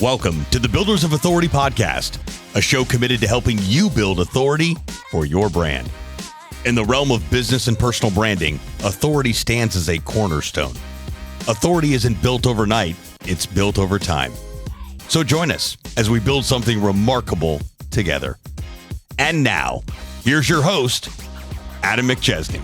Welcome to the Builders of Authority podcast, a show committed to helping you build authority for your brand. In the realm of business and personal branding, authority stands as a cornerstone. Authority isn't built overnight, it's built over time. So join us as we build something remarkable together. And now, here's your host, Adam McChesney.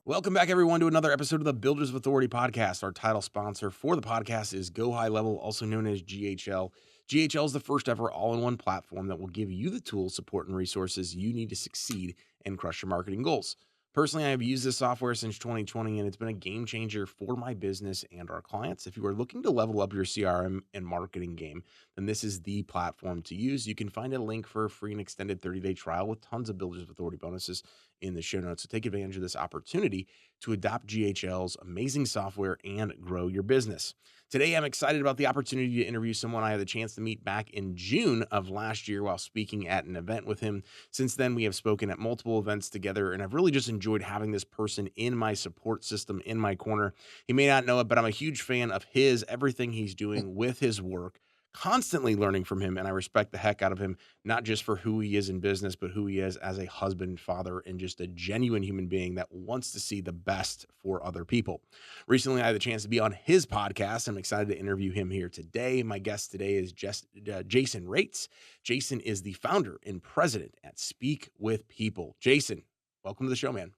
Welcome back, everyone, to another episode of the Builders of Authority podcast. Our title sponsor for the podcast is Go High Level, also known as GHL. GHL is the first ever all-in-one platform that will give you the tools, support, and resources you need to succeed and crush your marketing goals. Personally, I have used this software since 2020, and it's been a game changer for my business and our clients. If you are looking to level up your CRM and marketing game, then this is the platform to use. You can find a link for a free and extended 30-day trial with tons of Builders of Authority bonuses in the show notes. So take advantage of this opportunity to adopt GHL's amazing software and grow your business. Today, I'm excited about the opportunity to interview someone I had the chance to meet back in June of last year while speaking at an event with him. Since then, we have spoken at multiple events together, and I've really just enjoyed having this person in my support system, in my corner. He may not know it, but I'm a huge fan of everything he's doing with his work, constantly learning from him, and I respect the heck out of him, not just for who he is in business, but who he is as a husband, father, and just a genuine human being that wants to see the best for other people. Recently, I had the chance to be on his podcast. I'm excited to interview him here today. My guest today is Jason Raitz. Jason is the founder and president at Speak with People. Jason, welcome to the show, man.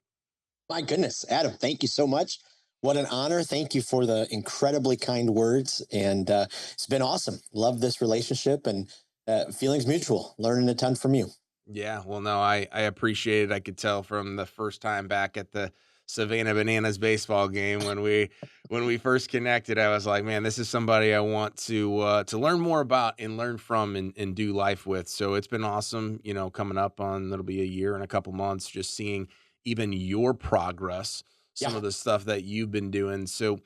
My goodness, Adam, thank you so much. What an honor. Thank you for the incredibly kind words. And it's been awesome. Love this relationship and feelings mutual. Learning a ton from you. Yeah, well, no, I appreciate it. I could tell from the first time back at the Savannah Bananas baseball game when we first connected, I was like, man, this is somebody I want to learn more about and learn from and do life with. So it's been awesome, coming up on, it'll be a year and a couple months, just seeing even your progress, some of the stuff that you've been doing. So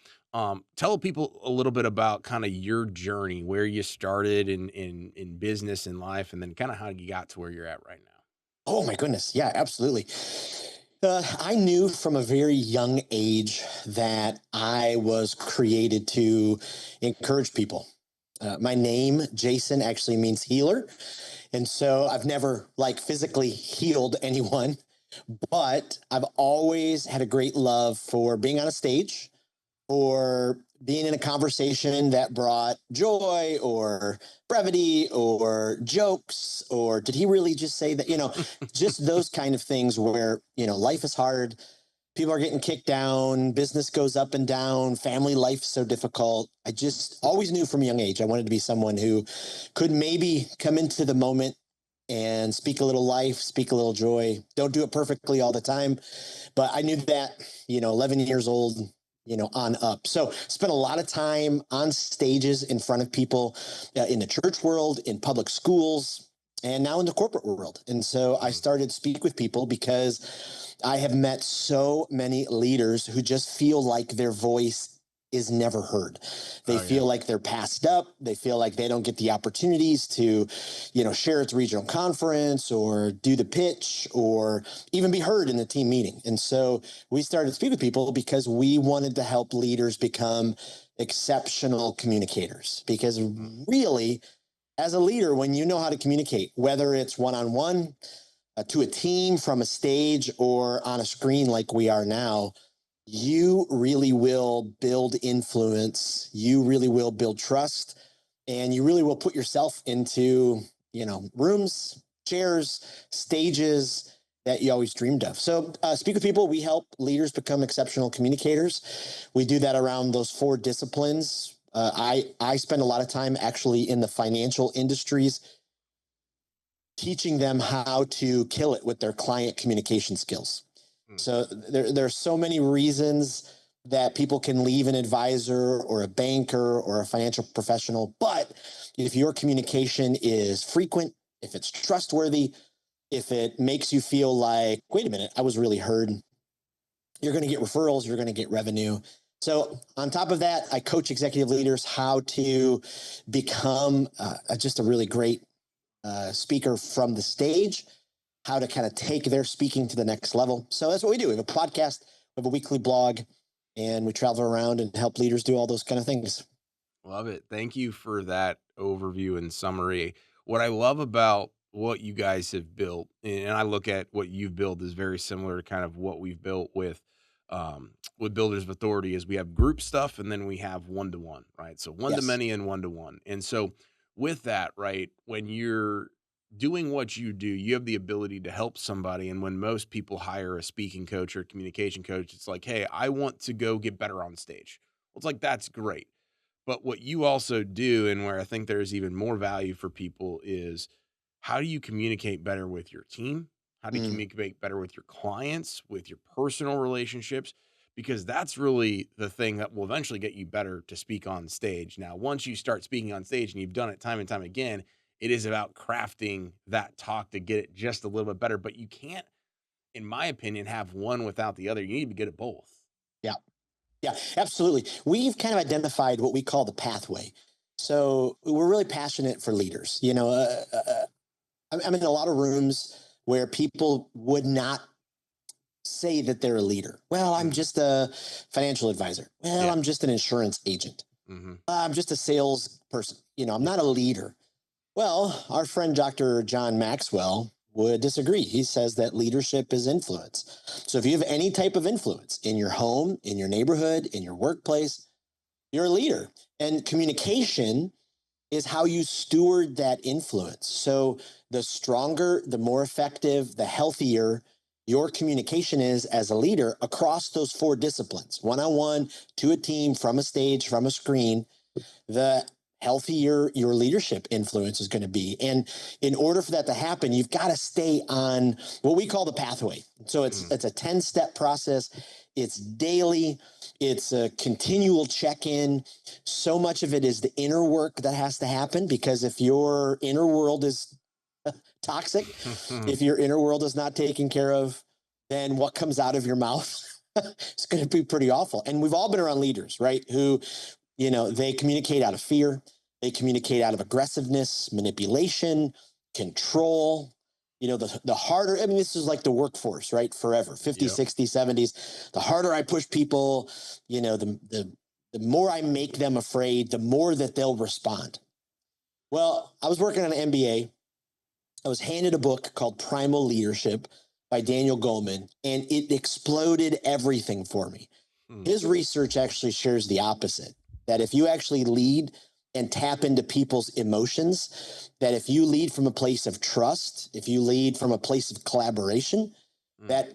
tell people a little bit about kind of your journey, where you started in business and life, and then kind of how you got to where you're at right now. Oh, my goodness. Yeah, absolutely. I knew from a very young age that I was created to encourage people. My name, Jason, actually means healer. And so I've never physically healed anyone, but I've always had a great love for being on a stage, or being in a conversation that brought joy or brevity or jokes, or did he really just say that, just those kind of things where, life is hard. People are getting kicked down. Business goes up and down. Family life's so difficult. I just always knew from a young age, I wanted to be someone who could maybe come into the moment and speak a little life, speak a little joy. Don't do it perfectly all the time, but I knew that, 11 years old, on up. So spent a lot of time on stages in front of people in the church world, in public schools, and now in the corporate world. And so I started Speak with People because I have met so many leaders who just feel like their voice is never heard. They feel like they're passed up. They feel like they don't get the opportunities to, share at the regional conference or do the pitch or even be heard in the team meeting. And so we started Speak with People because we wanted to help leaders become exceptional communicators. Because really, as a leader, when you know how to communicate, whether it's one-on-one, to a team, from a stage, or on a screen like we are now, you really will build influence. You really will build trust, and you really will put yourself into, rooms, chairs, stages that you always dreamed of. So Speak with People, we help leaders become exceptional communicators. We do that around those 4 disciplines. I spend a lot of time actually in the financial industries, teaching them how to kill it with their client communication skills. So there are so many reasons that people can leave an advisor or a banker or a financial professional. But if your communication is frequent, if it's trustworthy, if it makes you feel like, wait a minute, I was really heard, you're going to get referrals, you're going to get revenue. So on top of that, I coach executive leaders how to become just a really great speaker from the stage, how to kind of take their speaking to the next level. So that's what we do. We have a podcast, we have a weekly blog, and we travel around and help leaders do all those kind of things. Love it. Thank you for that overview and summary. What I love about what you guys have built, and I look at what you've built is very similar to kind of what we've built with Builders of Authority, is we have group stuff and then we have one to one, right? So one to Yes. many and one to one. And so with that, right, when you're doing what you do, you have the ability to help somebody. And when most people hire a speaking coach or a communication coach, it's like, hey, I want to go get better on stage. Well, it's like, that's great. But what you also do, and where I think there's even more value for people, is how do you communicate better with your team? How do you Mm, communicate better with your clients, with your personal relationships? Because that's really the thing that will eventually get you better to speak on stage. Now, once you start speaking on stage and you've done it time and time again, it is about crafting that talk to get it just a little bit better. But you can't, in my opinion, have one without the other. You need to be good at both. yeah. Yeah, absolutely. We've kind of identified what we call the pathway. So we're really passionate for leaders. I'm in a lot of rooms where people would not say that they're a leader. Well, I'm Mm, just a financial advisor. Well, yeah. I'm just an insurance agent. Hmm. I'm just a sales person. I'm Yeah. not a leader. Well, our friend Dr. John Maxwell would disagree. He says that leadership is influence. So if you have any type of influence in your home, in your neighborhood, in your workplace, you're a leader. And communication is how you steward that influence. So the stronger, the more effective, the healthier your communication is as a leader across those four disciplines: one on one, to a team, from a stage, from a screen, the healthier your leadership influence is going to be. And in order for that to happen, you've got to stay on what we call the pathway. So it's a 10-step process. It's daily. It's a continual check-in. So much of it is the inner work that has to happen, because if your inner world is toxic, if your inner world is not taken care of, then what comes out of your mouth is going to be pretty awful. And we've all been around leaders, right? Who they communicate out of fear. They communicate out of aggressiveness, manipulation, control. The harder, I mean, this is like the workforce, right? Forever, 50, Yep. 60, 70s. The harder I push people, the more I make them afraid, the more that they'll respond. Well, I was working on an MBA. I was handed a book called Primal Leadership by Daniel Goleman, and it exploded everything for me. Mm, His research actually shares the opposite, that if you actually lead and tap into people's emotions, that if you lead from a place of trust, if you lead from a place of collaboration, mm. that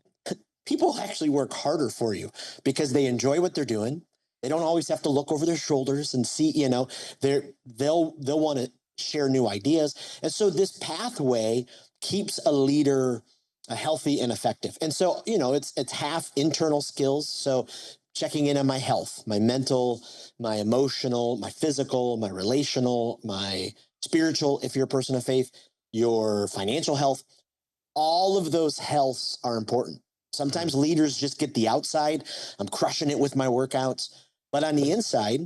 people actually work harder for you because they enjoy what they're doing. They don't always have to look over their shoulders and see, they'll want to share new ideas. And so this pathway keeps a leader healthy and effective. And so, it's half internal skills. So checking in on my health, my mental, my emotional, my physical, my relational, my spiritual, if you're a person of faith, your financial health, all of those healths are important. Mm, Sometimes leaders just get the outside. I'm crushing it with my workouts. But on the inside,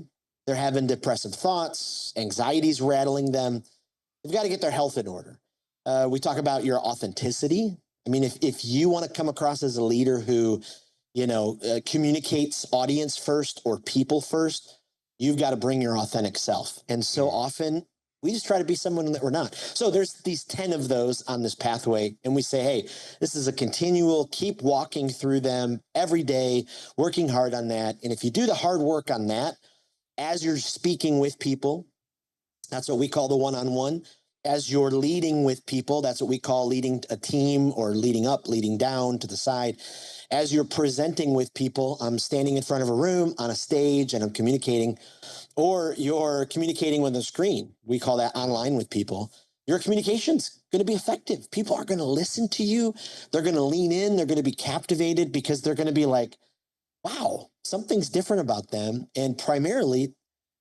they're having depressive thoughts, anxiety's rattling them. They've got to get their health in order. We talk about your authenticity. I mean, if you want to come across as a leader who, communicates audience first or people first, you've got to bring your authentic self. And so mm. often we just try to be someone that we're not. So there's these 10 of those on this pathway. And we say, hey, this is a continual, keep walking through them every day, working hard on that. And if you do the hard work on that, as you're speaking with people, that's what we call the one-on-one. As you're leading with people, that's what we call leading a team, or leading up, leading down, to the side. As you're presenting with people, I'm standing in front of a room on a stage and I'm communicating, or you're communicating with a screen. We call that online with people. Your communication's going to be effective. People are going to listen to you. They're going to lean in. They're going to be captivated because they're going to be like, wow, something's different about them. And primarily,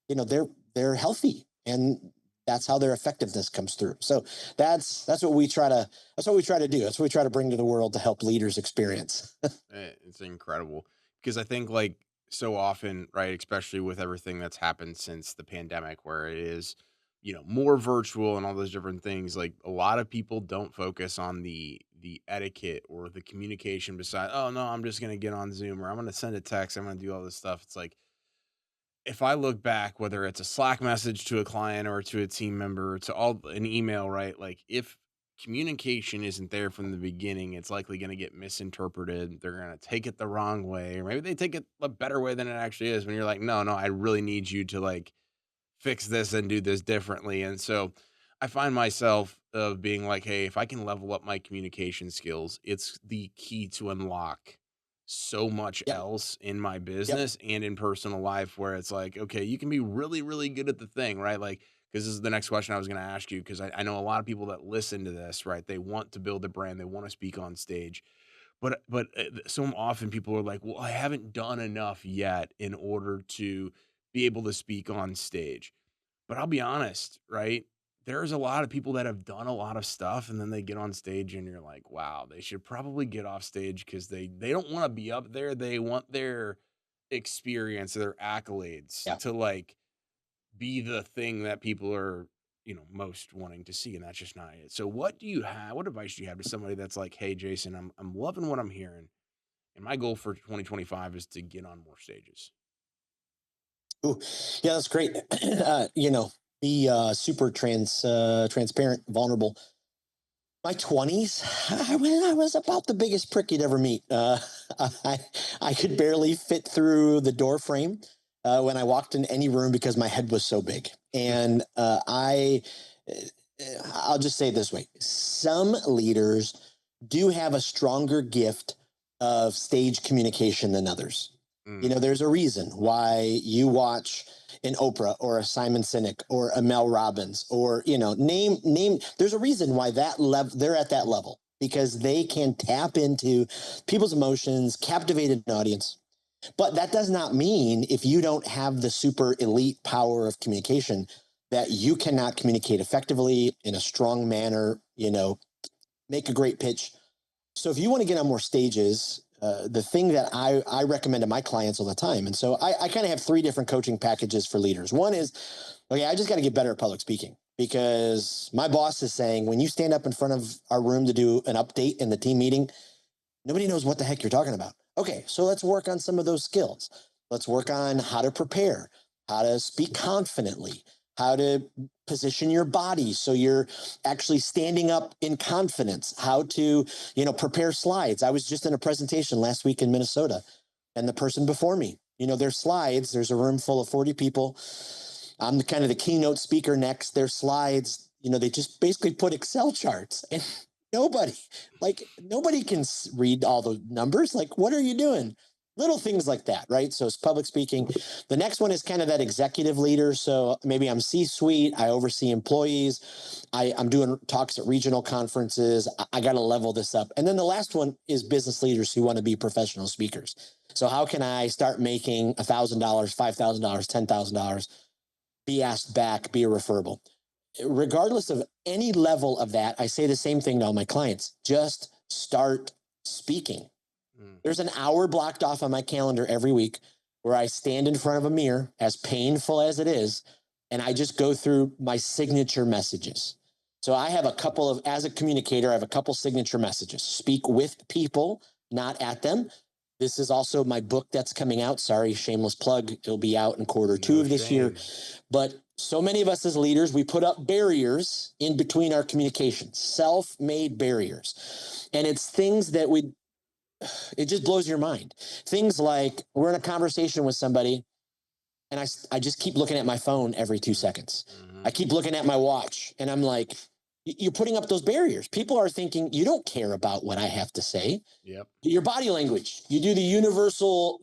they're healthy, and that's how their effectiveness comes through. So that's what we try to do. That's what we try to bring to the world to help leaders experience. It's incredible because I think, like, so often, right, especially with everything that's happened since the pandemic, where it is, more virtual and all those different things, like a lot of people don't focus on the etiquette or the communication beside, oh no, I'm just gonna get on Zoom, or I'm gonna send a text, I'm gonna do all this stuff. It's like if I look back, whether it's a Slack message to a client or to a team member, to all an email, right? Like if communication isn't there from the beginning, it's likely going to get misinterpreted. They're going to take it the wrong way, or maybe they take it a better way than it actually is. When you're like, no, I really need you to like fix this and do this differently. And so I find myself of being like, hey, if I can level up my communication skills, it's the key to unlock so much Yep. else in my Yep. business and in personal life, where it's like, okay, you can be really, really good at the thing, right? Like, because this is the next question I was going to ask you, because I know a lot of people that listen to this, right? They want to build a brand, they want to speak on stage, but so often people are like, well, I haven't done enough yet in order to be able to speak on stage. But I'll be honest, right? There's a lot of people that have done a lot of stuff and then they get on stage and you're like, wow, they should probably get off stage because they don't want to be up there. They want their experience, their accolades Yeah. to like be the thing that people are, most wanting to see. And that's just not it. So what advice do you have to somebody that's like, hey, Jason, I'm loving what I'm hearing. And my goal for 2025 is to get on more stages. Ooh, yeah, that's great. Be super transparent, vulnerable. My 20s, I was about the biggest prick you'd ever meet. I, I could barely fit through the door frame when I walked in any room because my head was so big. And I'll just say it this way: some leaders do have a stronger gift of stage communication than others. There's a reason why you watch an Oprah or a Simon Sinek or a Mel Robbins or, name. There's a reason why they're at that level, because they can tap into people's emotions, captivate an audience. But that does not mean, if you don't have the super elite power of communication, that you cannot communicate effectively in a strong manner, make a great pitch. So if you want to get on more stages, the thing that I recommend to my clients all the time, and so I kind of have 3 different coaching packages for leaders. One is, okay, I just got to get better at public speaking, because my boss is saying, when you stand up in front of our room to do an update in the team meeting, nobody knows what the heck you're talking about. Okay, so let's work on some of those skills. Let's work on how to prepare, how to speak confidently, how to position your body so you're actually standing up in confidence, how to, prepare slides. I was just in a presentation last week in Minnesota, and the person before me, their slides, there's a room full of 40 people. I'm kind of the keynote speaker next. Their slides, they just basically put Excel charts, and nobody can read all the numbers. Like, what are you doing? Little things like that, right? So it's public speaking. The next one is kind of that executive leader. So maybe I'm C-suite, I oversee employees, I'm doing talks at regional conferences. I got to level this up. And then the last one is business leaders who want to be professional speakers. So how can I start making $1,000, $5,000, $10,000, be asked back, be a referable? Regardless of any level of that, I say the same thing to all my clients: just start speaking. There's an hour blocked off on my calendar every week where I stand in front of a mirror, as painful as it is, and I just go through my signature messages. So I have as a communicator, I have a couple signature messages. Speak with people, not at them. This is also my book that's coming out. Sorry, shameless plug. It'll be out in quarter 2 of this year. But so many of us as leaders, we put up barriers in between our communications, self-made barriers. And it's things that it just blows your mind. Things like, we're in a conversation with somebody, and I just keep looking at my phone every 2 seconds. I keep looking at my watch, and I'm like, you're putting up those barriers. People are thinking, you don't care about what I have to say. Yep. Your body language, you do the universal,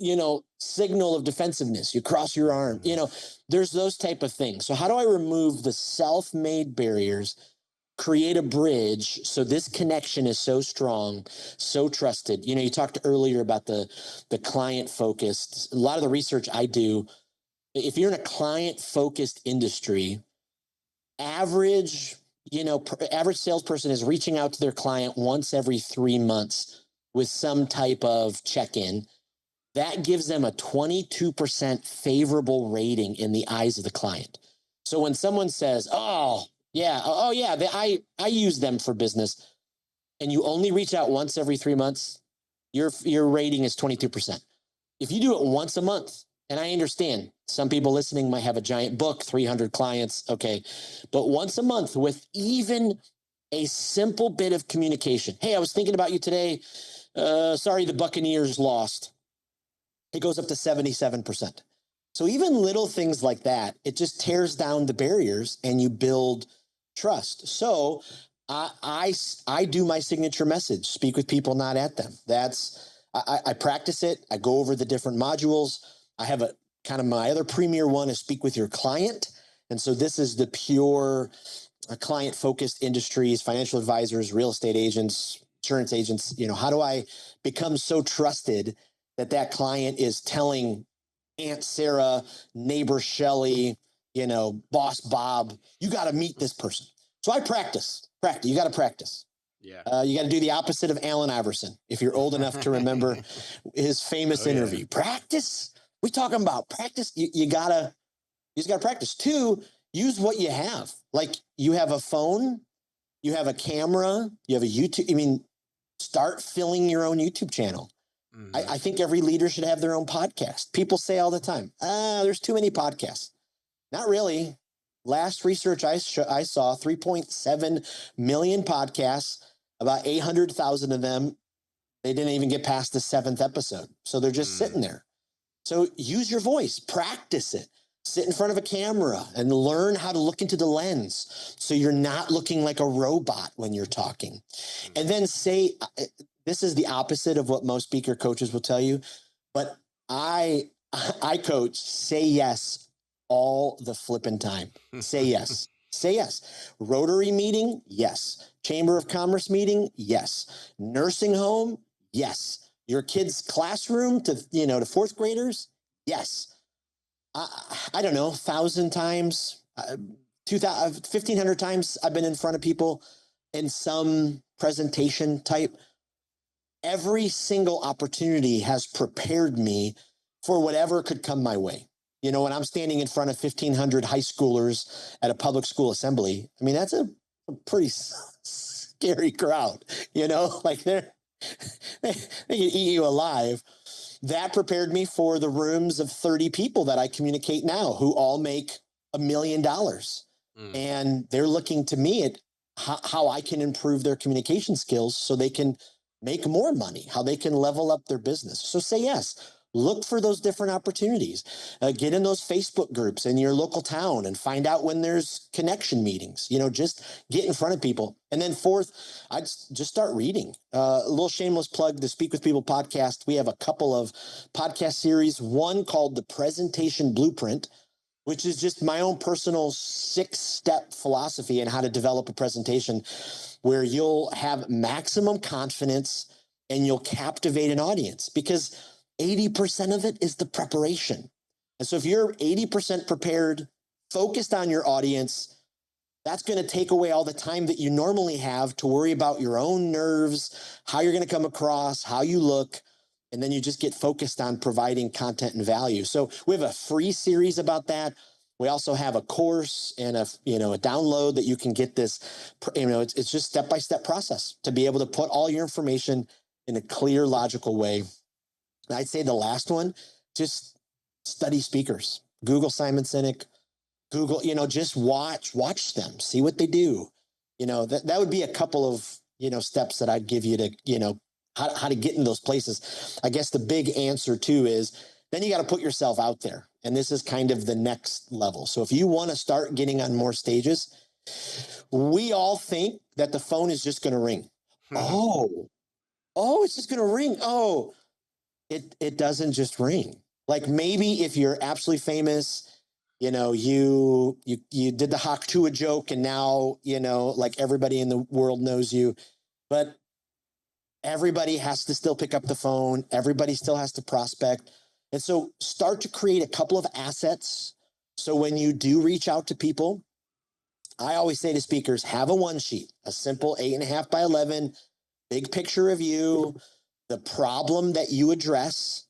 signal of defensiveness. You cross your arm, there's those type of things. So how do I remove the self-made barriers, create a bridge so this connection is so strong, so trusted? You talked earlier about the client focused. A lot of the research I do, if you're in a client focused industry, average salesperson is reaching out to their client once every 3 months with some type of check-in. That gives them a 22% favorable rating in the eyes of the client. So when someone says, I use them for business, and you only reach out once every 3 months, your rating is 22%. If you do it once a month, And I understand some people listening might have a giant book, 300 clients. Okay. But once a month with even a simple bit of communication. Hey, I was thinking about you today. Sorry, the Buccaneers lost. It goes up to 77%. So even little things like that, it just tears down the barriers and you build trust. So I do my signature message, speak with people, not at them. I practice it. I go over the different modules. I have a kind of my other premier one is speak with your client. And so this is the pure client focused industries, financial advisors, real estate agents, insurance agents. How do I become so trusted that client is telling Aunt Sarah, neighbor Shelly, boss Bob, you got to meet this person. So I practice. You got to practice. Yeah. You got to do the opposite of Allen Iverson. If you're old enough to remember his famous interview, practice. We talking about practice. You just got to practice. 2, use what you have. Like you have a phone, you have a camera, you have a YouTube. Start filling your own YouTube channel. I think every leader should have their own podcast. People say all the time, there's too many podcasts. Not really. Last research I saw, 3.7 million podcasts, about 800,000 of them, they didn't even get past the 7th episode. So they're just sitting there. So use your voice, practice it. Sit in front of a camera and learn how to look into the lens so you're not looking like a robot when you're talking. And then say, this is the opposite of what most speaker coaches will tell you, but I coach, say yes all the flipping time. Say yes. Say yes. Rotary meeting, yes. Chamber of Commerce meeting, yes. Nursing home, yes. Your kid's classroom to 4th graders, yes. I don't know, 1,000 times, 1,500 times I've been in front of people in some presentation type. Every single opportunity has prepared me for whatever could come my way. When I'm standing in front of 1,500 high schoolers at a public school assembly, that's a pretty scary crowd, like they can eat you alive. That prepared me for the rooms of 30 people that I communicate now who all make $1 million. And they're looking to me at how I can improve their communication skills so they can make more money, how they can level up their business. So say yes. Look for those different opportunities. Get in those Facebook groups in your local town and find out when there's connection meetings. Just get in front of people. And then 4th, I'd just start reading. A little shameless plug, the Speak with People podcast. We have a couple of podcast series, one called The Presentation Blueprint, which is just my own personal 6-step philosophy on how to develop a presentation where you'll have maximum confidence and you'll captivate an audience, because 80% of it is the preparation. And so if you're 80% prepared, focused on your audience, that's going to take away all the time that you normally have to worry about your own nerves, how you're going to come across, how you look. And then you just get focused on providing content and value. So we have a free series about that. We also have a course and a download that you can get this, it's just step-by-step process to be able to put all your information in a clear, logical way. I'd say the last one, just study speakers. Google Simon Sinek, Google, just watch them, see what they do. That would be a couple of, steps that I'd give you to, how to get in those places. I guess the big answer too is then you got to put yourself out there. And this is kind of the next level. So if you want to start getting on more stages, we all think that the phone is just going to ring. It's just going to ring. It doesn't just ring. Like maybe if you're absolutely famous, you did the Hawk Tua joke and now, like everybody in the world knows you, but everybody has to still pick up the phone. Everybody still has to prospect. And so start to create a couple of assets. So when you do reach out to people, I always say to speakers, have a one sheet, a simple 8.5 by 11, big picture of you, the problem that you address.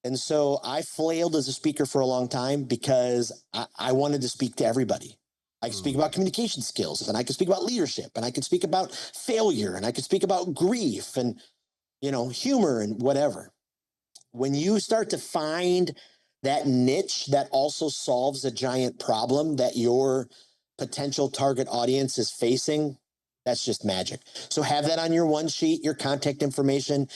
And so I flailed as a speaker for a long time because I wanted to speak to everybody. I could speak about communication skills, and I could speak about leadership, and I could speak about failure, and I could speak about grief and, humor and whatever. When you start to find that niche that also solves a giant problem that your potential target audience is facing, that's just magic. So have that on your one sheet, your contact information,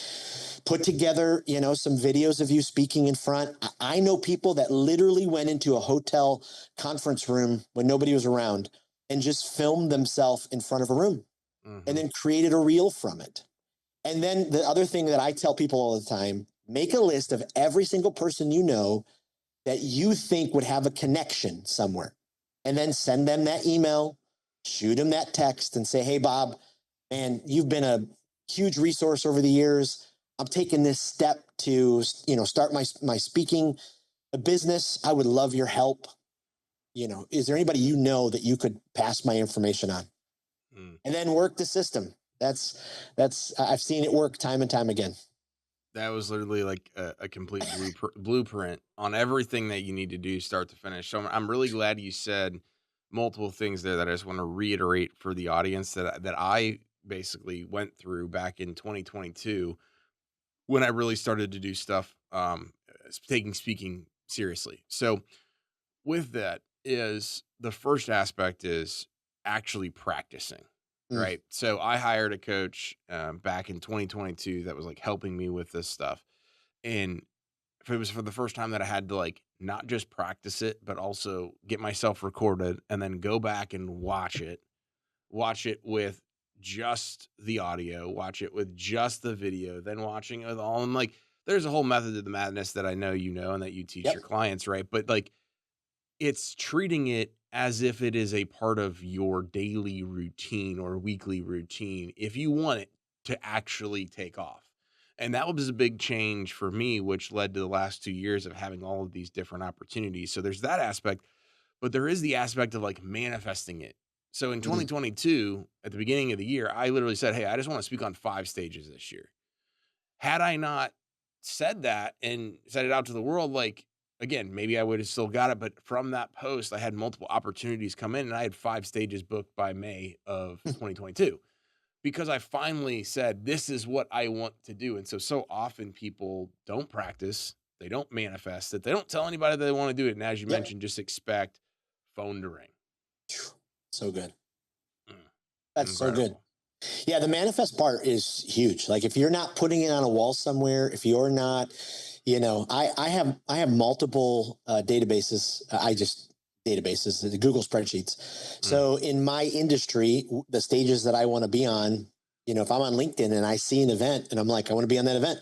put together, some videos of you speaking in front. I know people that literally went into a hotel conference room when nobody was around and just filmed themselves in front of a room and then created a reel from it. And then the other thing that I tell people all the time, make a list of every single person you know that you think would have a connection somewhere. And then send them that email, shoot them that text and say, hey, Bob, man, you've been a huge resource over the years. I'm taking this step to, start my speaking business. I would love your help. Is there anybody that you could pass my information on? And then work the system. That's I've seen it work time and time again. That was literally like a complete blueprint on everything that you need to do start to finish. So I'm really glad you said multiple things there that I just want to reiterate for the audience that I basically went through back in 2022 when I really started to do stuff, taking speaking seriously. So with that is the first aspect is actually practicing. Right. So I hired a coach back in 2022 that was like helping me with this stuff. And it was for the first time that I had to like not just practice it, but also get myself recorded and then go back and watch it with just the audio, watch it with just the video, then watching it with all. And like, there's a whole method to the madness that I know, and that you teach your clients. Right. But like, it's treating it as if it is a part of your daily routine or weekly routine if you want it to actually take off. And that was a big change for me, which led to the last 2 years of having all of these different opportunities. So there's that aspect, but there is the aspect of like manifesting it. So in 2022, at the beginning of the year, I literally said, hey, I just want to speak on 5 stages this year. Had I not said that and said it out to the world, like, again, maybe I would have still got it, but from that post, I had multiple opportunities come in and I had 5 stages booked by May of 2022 because I finally said, this is what I want to do. And so often people don't practice, they don't manifest it, they don't tell anybody that they want to do it. And as you mentioned, just expect phone to ring. So good. That's incredible. So good. Yeah, the manifest part is huge. Like if you're not putting it on a wall somewhere, if you're not, I have multiple databases. The Google spreadsheets. So in my industry, the stages that I want to be on, if I'm on LinkedIn and I see an event and I'm like, I want to be on that event,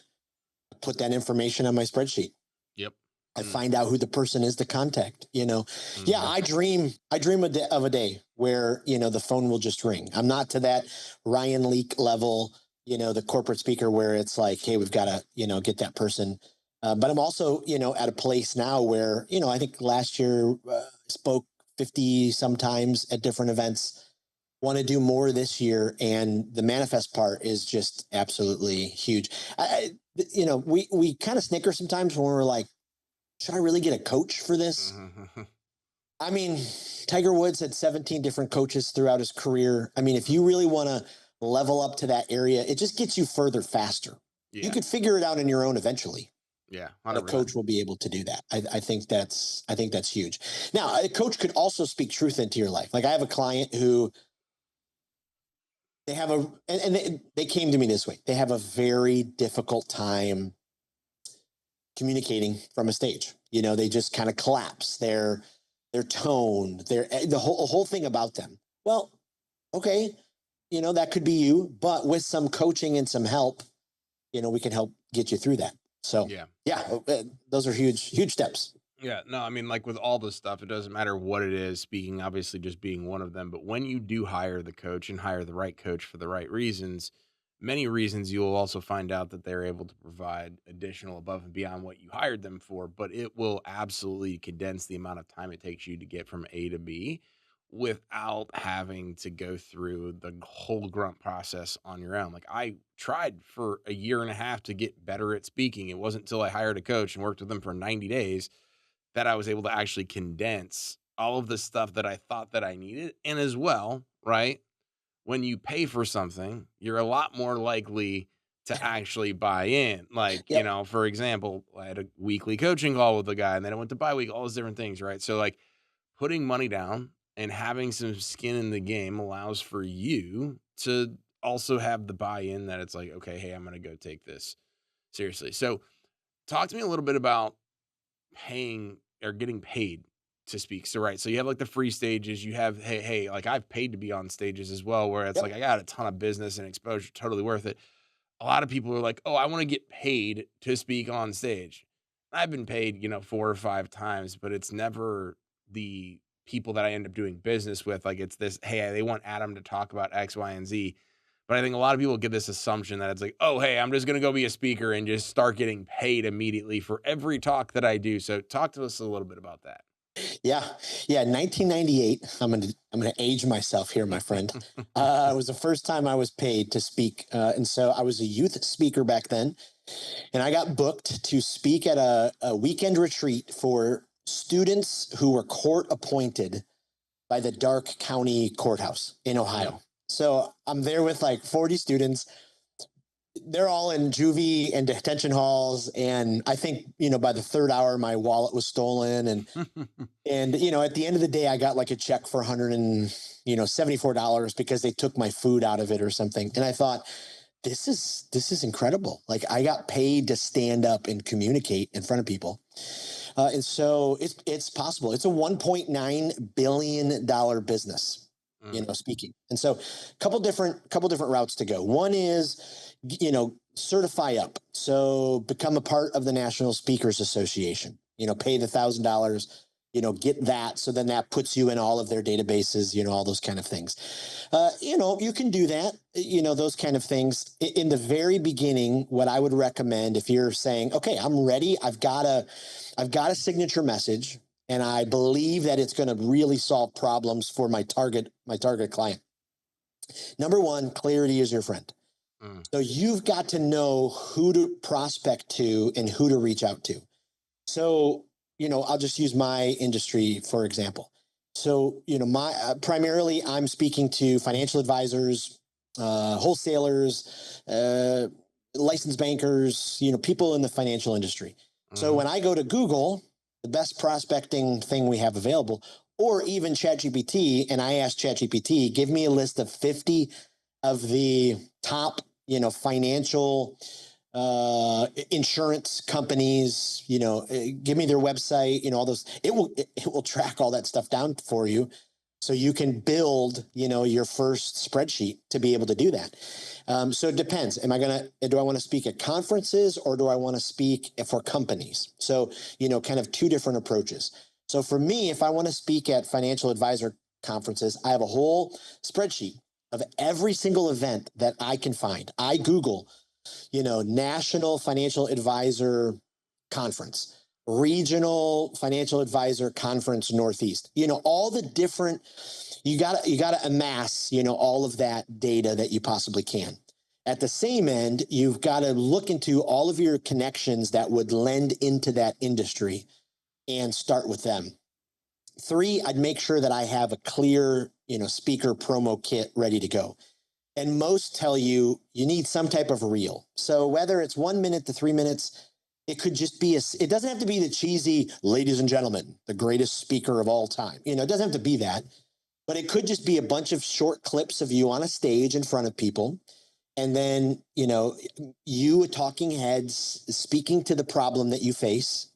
I put that information on my spreadsheet. Yep. I find out who the person is to contact, Yeah, I dream of a day where, the phone will just ring. I'm not to that Ryan Leak level, the corporate speaker where it's like, hey, we've got to, get that person. But I'm also, at a place now where, I think last year spoke 50 sometimes at different events, want to do more this year. And the manifest part is just absolutely huge. We kind of snicker sometimes when we're like, should I really get a coach for this? I mean, Tiger Woods had 17 different coaches throughout his career. I mean, if you really want to level up to that area, it just gets you further faster. Yeah. You could figure it out on your own eventually. Yeah. A coach will be able to do that. I think that's huge. Now, a coach could also speak truth into your life. Like I have a client who they came to me this way. They have a very difficult time communicating from a stage. They just kind of collapse their tone, the whole thing about them. Well, okay, that could be you, but with some coaching and some help, we can help get you through that. So yeah, those are huge steps. Yeah, no, I mean, like with all this stuff, it doesn't matter what it is, speaking obviously just being one of them, but when you do hire the coach and hire the right coach for the right reasons, many reasons, you will also find out that they're able to provide additional above and beyond what you hired them for, but it will absolutely condense the amount of time it takes you to get from A to B without having to go through the whole grunt process on your own. Like I tried for a year and a half to get better at speaking. It wasn't until I hired a coach and worked with them for 90 days that I was able to actually condense all of the stuff that I thought that I needed. And as well, right, when you pay for something, you're a lot more likely to actually buy in. Like, Yep. for example, I had a weekly coaching call with a guy and then I went to bi-week, all those different things, right? So like putting money down and having some skin in the game allows for you to also have the buy-in that it's like, okay, hey, I'm going to go take this seriously. So talk to me a little bit about paying or getting paid to speak. So, right. So you have like the free stages, you have, hey, like I've paid to be on stages as well, where it's Yep. like, I got a ton of business and exposure, totally worth it. A lot of people are like, oh, I want to get paid to speak on stage. I've been paid, 4 or 5 times, but it's never the people that I end up doing business with. Like it's this, hey, they want Adam to talk about X, Y, and Z. But I think a lot of people get this assumption that it's like, oh, hey, I'm just going to go be a speaker and just start getting paid immediately for every talk that I do. So talk to us a little bit about that. Yeah. 1998. I'm gonna age myself here, my friend. It was the first time I was paid to speak, and so I was a youth speaker back then, and I got booked to speak at a weekend retreat for students who were court appointed by the Darke County Courthouse in Ohio. So I'm there with like 40 students. They're all in juvie and detention halls. And I think, by the third hour, my wallet was stolen. And, at the end of the day, I got like a check for $174 because they took my food out of it or something. And I thought, this is incredible. Like I got paid to stand up and communicate in front of people. And so it's possible. It's a $1.9 billion business, speaking. And so couple different routes to go. One is, certify up. So become a part of the National Speakers Association, pay the $1,000, get that. So then that puts you in all of their databases, all those kind of things. You can do that, those kind of things. In the very beginning, what I would recommend if you're saying, okay, I'm ready, I've got a signature message, and I believe that it's going to really solve problems for my target client. Number one, clarity is your friend. So you've got to know who to prospect to and who to reach out to. So, I'll just use my industry, for example. So, primarily I'm speaking to financial advisors, wholesalers, licensed bankers, people in the financial industry. So when I go to Google, the best prospecting thing we have available, or even ChatGPT, and I ask ChatGPT, give me a list of 50 of the top, financial insurance companies, give me their website, all those, it will track all that stuff down for you. So you can build, your first spreadsheet to be able to do that. So it depends. Do I want to speak at conferences or do I want to speak for companies? So, kind of two different approaches. So for me, if I want to speak at financial advisor conferences, I have a whole spreadsheet of every single event that I can find. I Google, National Financial Advisor Conference, Regional Financial Advisor Conference Northeast, all the different, you gotta amass, all of that data that you possibly can. At the same end, you've got to look into all of your connections that would lend into that industry and start with them. 3, I'd make sure that I have a clear, speaker promo kit ready to go. And most tell you need some type of reel. So whether it's 1 minute to 3 minutes, it could just be it doesn't have to be the cheesy, ladies and gentlemen, the greatest speaker of all time. It doesn't have to be that, but it could just be a bunch of short clips of you on a stage in front of people. And then, you talking heads speaking to the problem that you face.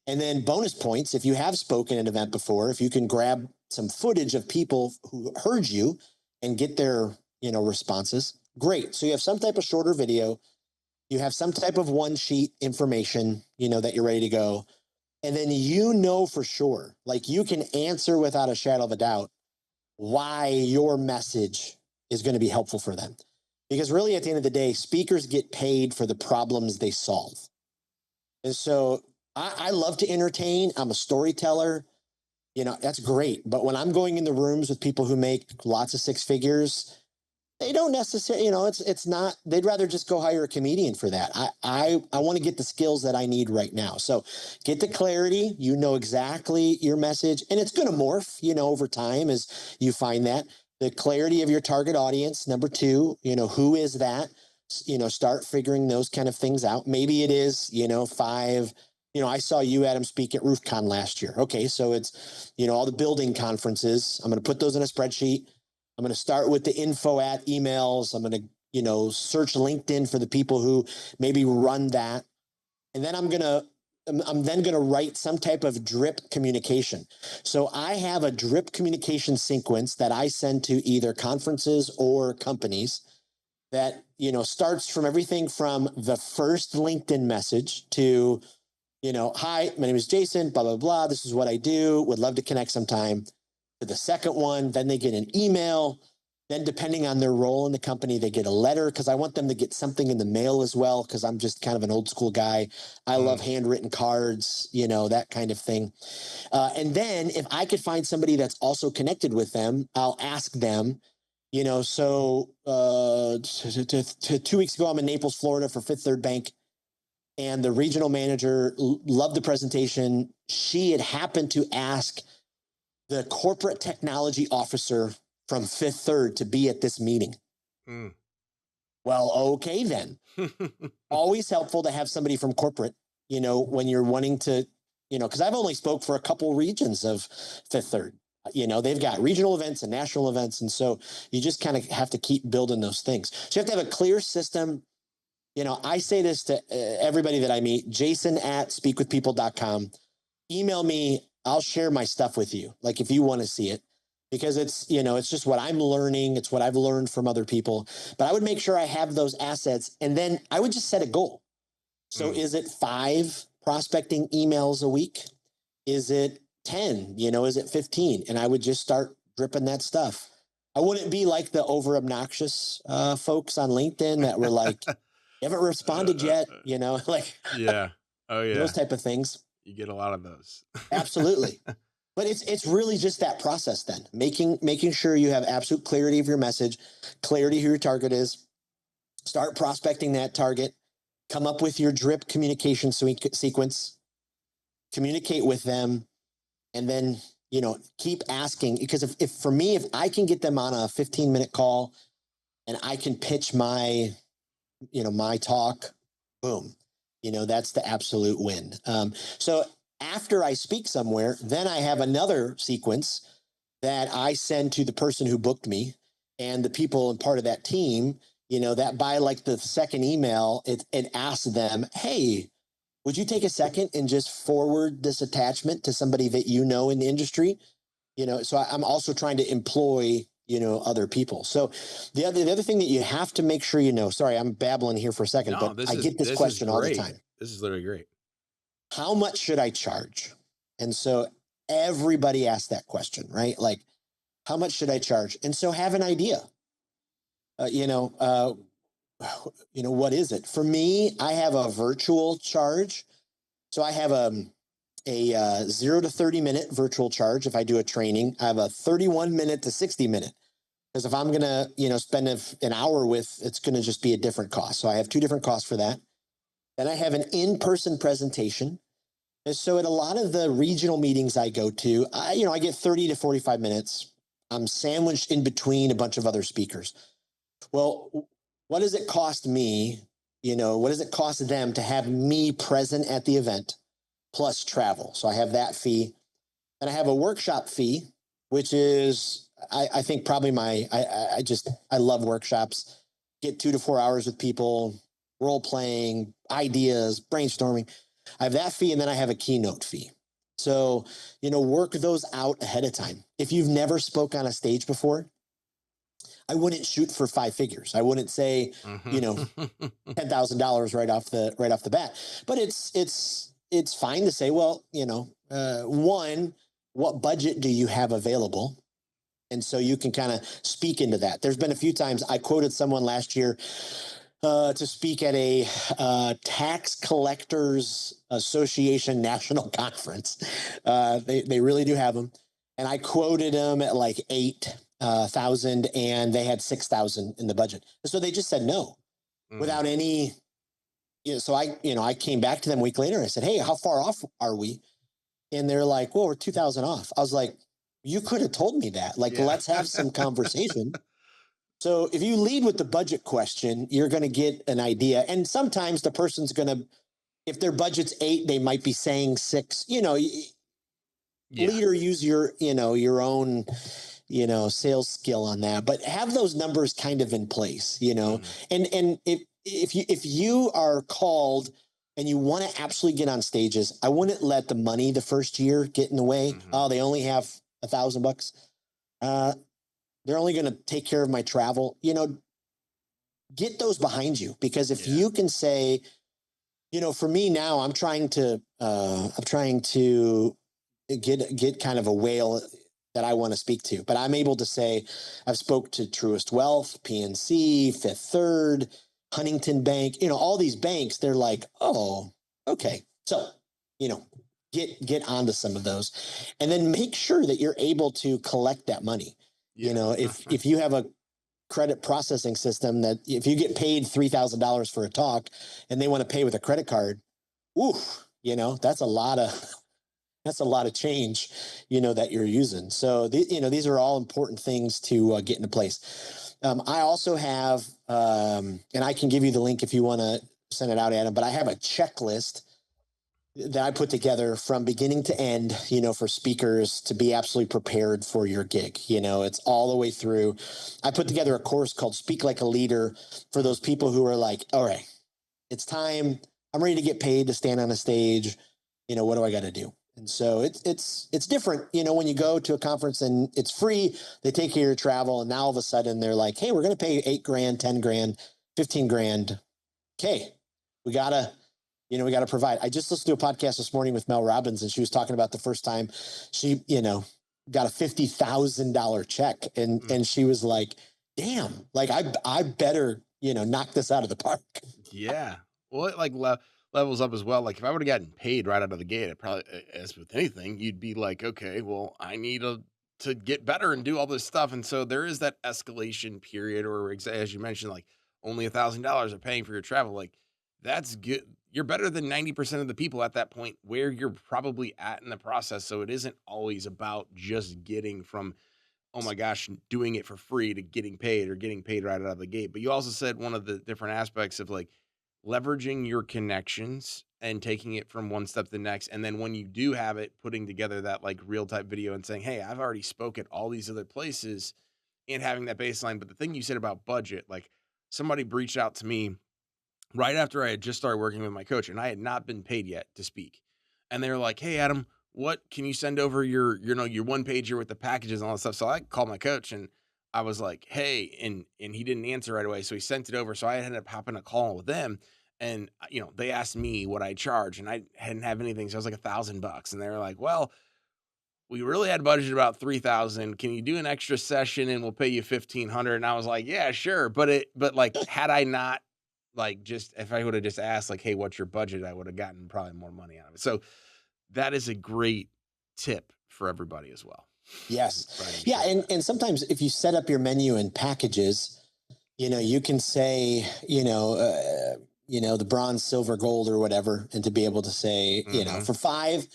And then bonus points, if you have spoken at an event before, if you can grab some footage of people who heard you and get their, responses, great. So you have some type of shorter video, you have some type of one sheet information, that you're ready to go. And then, for sure, like you can answer without a shadow of a doubt why your message is going to be helpful for them. Because really at the end of the day, speakers get paid for the problems they solve. And so I love to entertain. I'm a storyteller. That's great. But when I'm going in the rooms with people who make lots of 6 figures, they don't necessarily, it's not, they'd rather just go hire a comedian for that. I want to get the skills that I need right now. So get the clarity, exactly your message, and it's going to morph, over time as you find that. The clarity of your target audience. Number 2, who is that? start figuring those kind of things out. Maybe it is, 5. I saw you, Adam, speak at RoofCon last year. Okay, so it's, all the building conferences. I'm going to put those in a spreadsheet. I'm going to start with the info at emails. I'm going to, search LinkedIn for the people who maybe run that. And then I'm then going to write some type of drip communication. So I have a drip communication sequence that I send to either conferences or companies that, starts from everything from the first LinkedIn message to, hi, my name is Jason, blah, blah, blah. This is what I do. Would love to connect sometime. To the second one, then they get an email. Then depending on their role in the company, they get a letter because I want them to get something in the mail as well because I'm just kind of an old school guy. I love handwritten cards, that kind of thing. And then if I could find somebody that's also connected with them, I'll ask them, 2 weeks ago, I'm in Naples, Florida for Fifth Third Bank. And the regional manager loved the presentation. She had happened to ask the corporate technology officer from Fifth Third to be at this meeting. Well, okay, then. Always helpful to have somebody from corporate, when you're wanting to, because I've only spoke for a couple regions of Fifth Third. They've got regional events and national events. And so you just kind of have to keep building those things. So you have to have a clear system. I say this to everybody that I meet, jason@speakwithpeople.com. Email me. I'll share my stuff with you. Like if you want to see it, because it's, it's just what I'm learning. It's what I've learned from other people, but I would make sure I have those assets. And then I would just set a goal. So is it 5 prospecting emails a week? Is it 10? Is it 15? And I would just start dripping that stuff. I wouldn't be like the over obnoxious folks on LinkedIn that were like, you haven't responded yet, like yeah. Oh yeah. Those type of things. You get a lot of those. Absolutely. But it's really just that process then, making sure you have absolute clarity of your message, clarity who your target is, start prospecting that target, come up with your drip communication sequence, communicate with them, and then, keep asking. Because if for me, if I can get them on a 15-minute call and I can pitch my talk, boom, that's the absolute win. So after I speak somewhere, then I have another sequence that I send to the person who booked me and the people and part of that team, that by like the second email, it asks them, hey, would you take a second and just forward this attachment to somebody that in the industry? So I'm also trying to employ, other people. So the other thing that you have to make sure sorry, I'm babbling here for a second, but I get this question all the time. This is literally great. How much should I charge? And so everybody asks that question, right? Like, how much should I charge? And so have an idea. What is it? For me, I have a virtual charge. So I have a 0 to 30 minute virtual charge. If I do a training, I have a 31 minute to 60 minute. Because if I'm going to, spend an hour it's going to just be a different cost. So I have 2 different costs for that. Then I have an in-person presentation. And so at a lot of the regional meetings I go to, I get 30 to 45 minutes. I'm sandwiched in between a bunch of other speakers. Well, what does it cost me? What does it cost them to have me present at the event plus travel? So I have that fee. And I have a workshop fee, which is, I think probably I love workshops. Get 2 to 4 hours with people, role playing, ideas, brainstorming. I have that fee, and then I have a keynote fee. So, work those out ahead of time. If you've never spoke on a stage before, I wouldn't shoot for 5 figures. I wouldn't say, $10,000 right off the bat. But it's fine to say, well, one, what budget do you have available? And so you can kind of speak into that. There's been a few times I quoted someone last year to speak at a tax collectors association national conference. They really do have them. And I quoted them at like 8,000 and they had 6,000 in the budget. And so they just said no without any, so I came back to them a week later and I said, hey, how far off are we? And they're like, well, we're 2,000 off. I was like, you could have told me that. Like, let's have some conversation. So if you lead with the budget question, you're going to get an idea. And sometimes the person's going to, if their budget's 8, they might be saying 6. Yeah. Leader, use your own, sales skill on that, but have those numbers kind of in place, and if you are called and you want to absolutely get on stages, I wouldn't let the money the first year get in the way. Oh, they only have $1,000. They're only going to take care of my travel. Get those behind you, because if you can say, for me now, I'm trying to get kind of a whale that I want to speak to, but I'm able to say I've spoke to Truist Wealth, PNC, Fifth Third, Huntington Bank, all these banks. They're like, oh, okay. So, get onto some of those, and then make sure that you're able to collect that money. If you have a credit processing system that if you get paid $3,000 for a talk and they want to pay with a credit card, that's a lot of change, that you're using. So, these are all important things to get into place. I also have, and I can give you the link if you want to send it out, Adam, but I have a checklist that I put together from beginning to end, for speakers to be absolutely prepared for your gig. It's all the way through. I put together a course called Speak Like a Leader for those people who are like, all right, it's time. I'm ready to get paid to stand on a stage. What do I got to do? And so it's different, when you go to a conference and it's free, they take care of your travel. And now all of a sudden they're like, hey, we're going to pay you $8,000, $10,000, $15,000. Okay. We gotta provide. I just listened to a podcast this morning with Mel Robbins, and she was talking about the first time she, got a $50,000 check. And she was like, damn, like I better, knock this out of the park. Yeah. Well, it levels up as well. Like if I would have gotten paid right out of the gate, it probably, as with anything, you'd be like, okay, well, I need to get better and do all this stuff. And so there is that escalation period, or as you mentioned, like only $1,000 are paying for your travel. Like that's good. You're better than 90% of the people at that point where you're probably at in the process. So it isn't always about just getting from, oh my gosh, doing it for free to getting paid or getting paid right out of the gate. But you also said one of the different aspects of like leveraging your connections and taking it from one step to the next. And then when you do have it, putting together that like real type video and saying, hey, I've already spoke at all these other places, and having that baseline. But the thing you said about budget, like somebody reached out to me right after I had just started working with my coach and I had not been paid yet to speak. And they were like, hey, Adam, what can you send over your one pager with the packages and all that stuff? So I called my coach and I was like, hey, and he didn't answer right away. So he sent it over. So I ended up hopping a call with them. And, they asked me what I charge, and I hadn't have anything. So I was like $1,000. And they were like, well, we really had budgeted about 3,000. Can you do an extra session and we'll pay you 1,500? And I was like, yeah, sure. But like, had I not, like, just if I would have just asked, like, hey, what's your budget? I would have gotten probably more money out of it. So that is a great tip for everybody as well. Yes. Yeah. And sometimes if you set up your menu in packages, you can say, the bronze, silver, gold, or whatever, and to be able to say, for $5,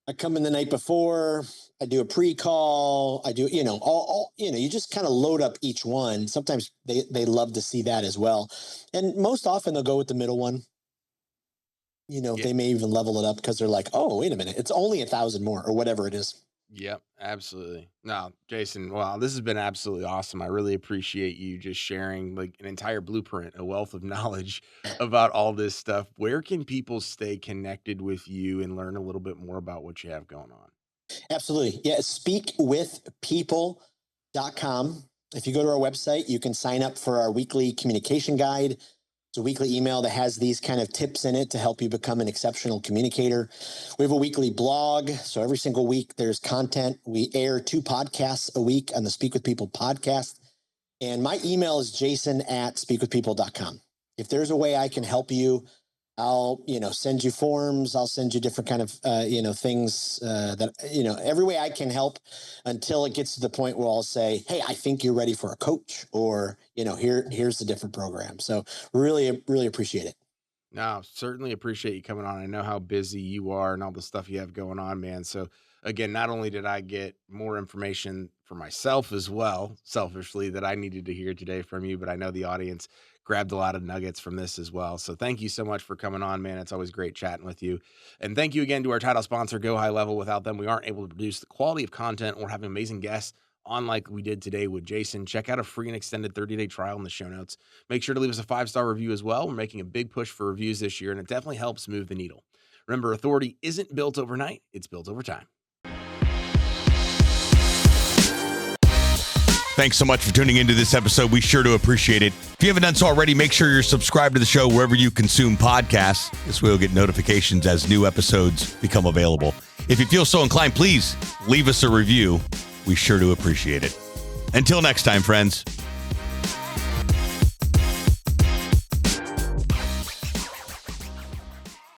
I come in the night before, I do a pre-call, I do, all you just kind of load up each one. Sometimes they love to see that as well. And most often they'll go with the middle one. They may even level it up because they're like, oh, wait a minute, it's only 1,000 more or whatever it is. Yep, absolutely. No, Jason, wow, this has been absolutely awesome. I really appreciate you just sharing like an entire blueprint, a wealth of knowledge about all this stuff. Where can people stay connected with you and learn a little bit more about what you have going on? Absolutely. Yeah. Speakwithpeople.com. If you go to our website, you can sign up for our weekly communication guide. It's a weekly email that has these kind of tips in it to help you become an exceptional communicator. We have a weekly blog. So every single week there's content. We air 2 podcasts a week on the Speak with People podcast. And my email is jason@speakwithpeople.com. If there's a way I can help you, I'll, send you forms. I'll send you different kind of, things that, every way I can help until it gets to the point where I'll say, hey, I think you're ready for a coach, or, here's the different program. So really, really appreciate it. No, certainly appreciate you coming on. I know how busy you are and all the stuff you have going on, man. So again, not only did I get more information for myself as well, selfishly, that I needed to hear today from you, but I know the audience grabbed a lot of nuggets from this as well. So thank you so much for coming on, man. It's always great chatting with you. And thank you again to our title sponsor, Go High Level. Without them, we aren't able to produce the quality of content or having amazing guests on like we did today with Jason. Check out a free and extended 30-day trial in the show notes. Make sure to leave us a 5-star review as well. We're making a big push for reviews this year, and it definitely helps move the needle. Remember, authority isn't built overnight. It's built over time. Thanks so much for tuning into this episode. We sure do appreciate it. If you haven't done so already, make sure you're subscribed to the show wherever you consume podcasts. This way you'll get notifications as new episodes become available. If you feel so inclined, please leave us a review. We sure do appreciate it. Until next time, friends.